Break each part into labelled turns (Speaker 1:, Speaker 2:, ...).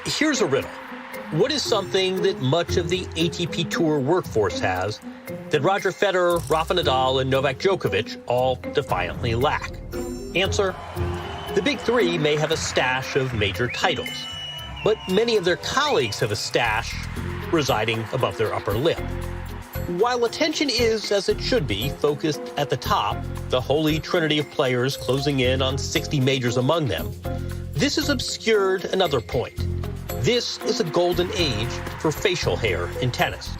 Speaker 1: Here's a riddle. What is something that much of the ATP Tour workforce has that Roger Federer, Rafa Nadal, and Novak Djokovic all defiantly lack? Answer: the big three may have a stash of major titles, but many of their colleagues have a stash residing above their upper lip. While attention is, as it should be, focused at the top, the holy trinity of players closing in on 60 majors among them, this has obscured another point. This is a golden age for facial hair in tennis.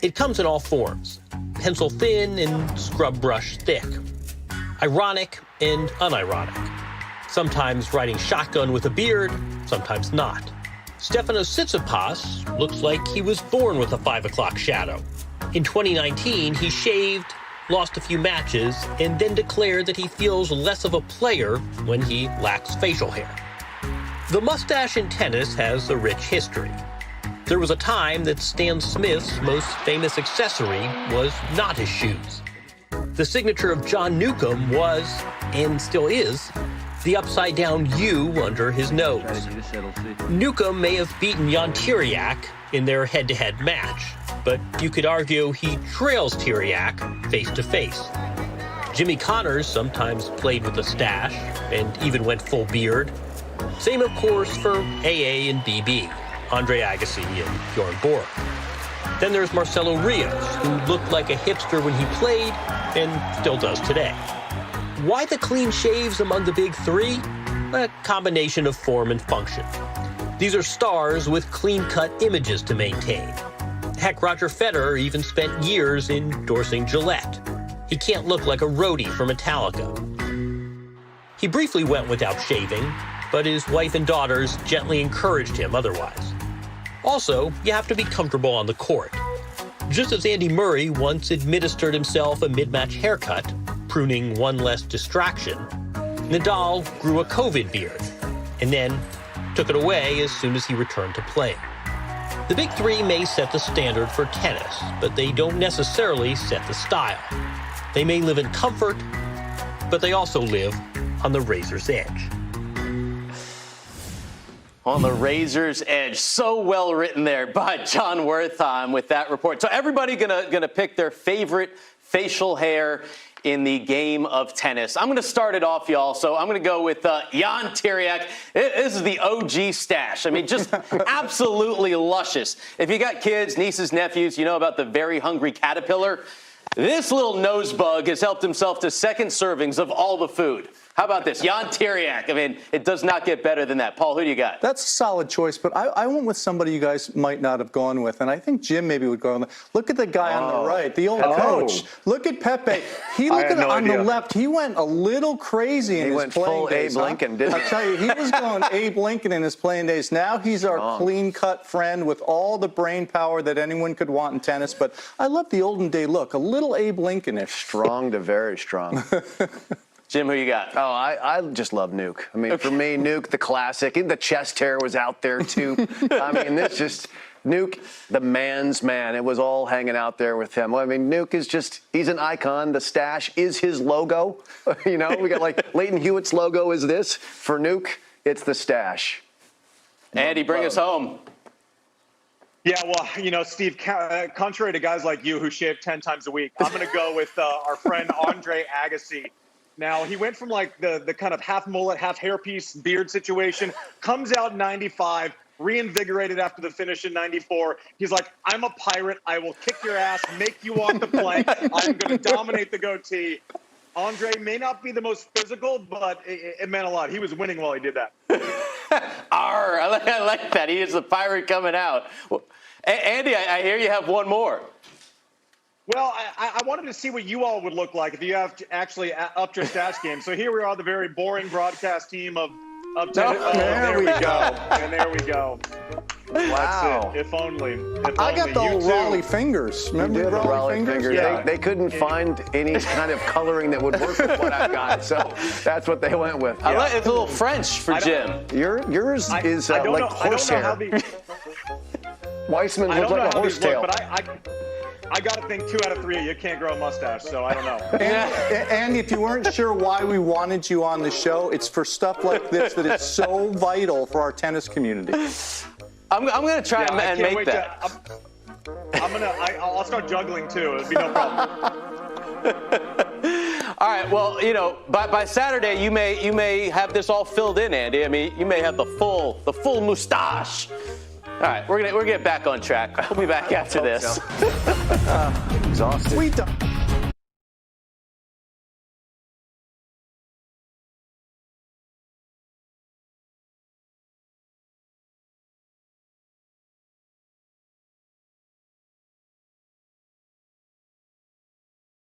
Speaker 1: It comes in all forms, pencil thin and scrub brush thick, ironic and unironic, sometimes riding shotgun with a beard, sometimes not. Stefanos Tsitsipas looks like he was born with a 5 o'clock shadow. In 2019, he shaved, lost a few matches, and then declared that he feels less of a player when he lacks facial hair. The mustache in tennis has a rich history. There was a time that Stan Smith's most famous accessory was not his shoes. The signature of John Newcombe was, and still is, the upside-down U under his nose. Newcombe may have beaten Jan Tiriac in their head-to-head match, but you could argue he trails Tiriac face-to-face. Jimmy Connors sometimes played with a stash and even went full beard. Same, of course, for AA and BB, Andre Agassi and Bjorn Borg. Then there's Marcelo Rios, who looked like a hipster when he played and still does today. Why the clean shaves among the big three? A combination of form and function. These are stars with clean-cut images to maintain. Heck, Roger Federer even spent years endorsing Gillette. He can't look like a roadie for Metallica. He briefly went without shaving, but his wife and daughters gently encouraged him otherwise. Also, you have to be comfortable on the court. Just as Andy Murray once administered himself a mid-match haircut, pruning one less distraction, Nadal grew a COVID beard and then took it away as soon as he returned to playing. The big three may set the standard for tennis, but they don't necessarily set the style. They may live in comfort, but they also live on the razor's edge.
Speaker 2: On the razor's edge. So well written there by John Wertheim with that report. So everybody gonna pick their favorite facial hair in the game of tennis. I'm going to start it off, y'all. So I'm going to go with Jan Tiriac. This is the OG stash. I mean, just absolutely luscious. If you got kids, nieces, nephews, you know about the very hungry caterpillar. This little nose bug has helped himself to second servings of all the food. How about this? Jan Tiriac. I mean, it does not get better than that. Paul, who do you got?
Speaker 3: That's a solid choice, but I went with somebody you guys might not have gone with, and I think Jim maybe would go on. Look at the guy on the right, the old coach. Look at Pepe. He looked at on the left. He went a little crazy in his playing days.
Speaker 4: He went full Abe Lincoln, didn't he?
Speaker 3: I'll tell you, he was going Abe Lincoln in his playing days. Now he's our clean-cut friend with all the brain power that anyone could want in tennis. But I love the olden day look, a little Abe Lincoln-ish.
Speaker 4: Strong to very strong.
Speaker 2: Jim, who you got?
Speaker 4: Oh, I just love Nuke. I mean, for me, Nuke, the classic. And the chest hair was out there, too. I mean, this just, Nuke, the man's man. It was all hanging out there with him. I mean, Nuke is just, he's an icon. The stash is his logo. You know, we got like Leighton Hewitt's logo is this. For Nuke, it's the stash.
Speaker 2: Andy, bring us home.
Speaker 5: Yeah, well, you know, Steve, contrary to guys like you who shave 10 times a week, I'm going to go with our friend Andre Agassi. Now, he went from like the kind of half mullet, half hairpiece beard situation, comes out in 95, reinvigorated after the finish in 94. He's like, I'm a pirate. I will kick your ass, make you walk the plank. I'm going to dominate the goatee. Andre may not be the most physical, but it meant a lot. He was winning while he did that.
Speaker 2: I like that. He is the pirate coming out. Well, Andy, I hear you have one more.
Speaker 5: Well, I wanted to see what you all would look like if you have actually upped your stash game. So here we are, the very boring broadcast team of tennis. Oh, there we go. And there we go.
Speaker 4: Wow.
Speaker 5: That's it. If only.
Speaker 3: I got the old Raleigh fingers. Remember the Raleigh fingers?
Speaker 5: Yeah.
Speaker 4: They couldn't find any kind of coloring that would work with what I've got, so that's what they went with.
Speaker 2: I like, it's a little French for Jim.
Speaker 4: Yours is like horsehair. Weissman looks like a horsetail.
Speaker 5: I got to think 2 out of 3 of you can't grow a mustache, so I don't know.
Speaker 3: And if you weren't sure why we wanted you on the show, it's for stuff like this that is so vital for our tennis community.
Speaker 2: I'm going to try and make that.
Speaker 5: I'll start juggling too. It'd be no problem.
Speaker 2: All right. Well, you know, by Saturday you may have this all filled in, Andy. I mean, you may have the full mustache. All right, we're gonna get back on track. We'll be back after this.
Speaker 4: Exhausted.
Speaker 3: We don't.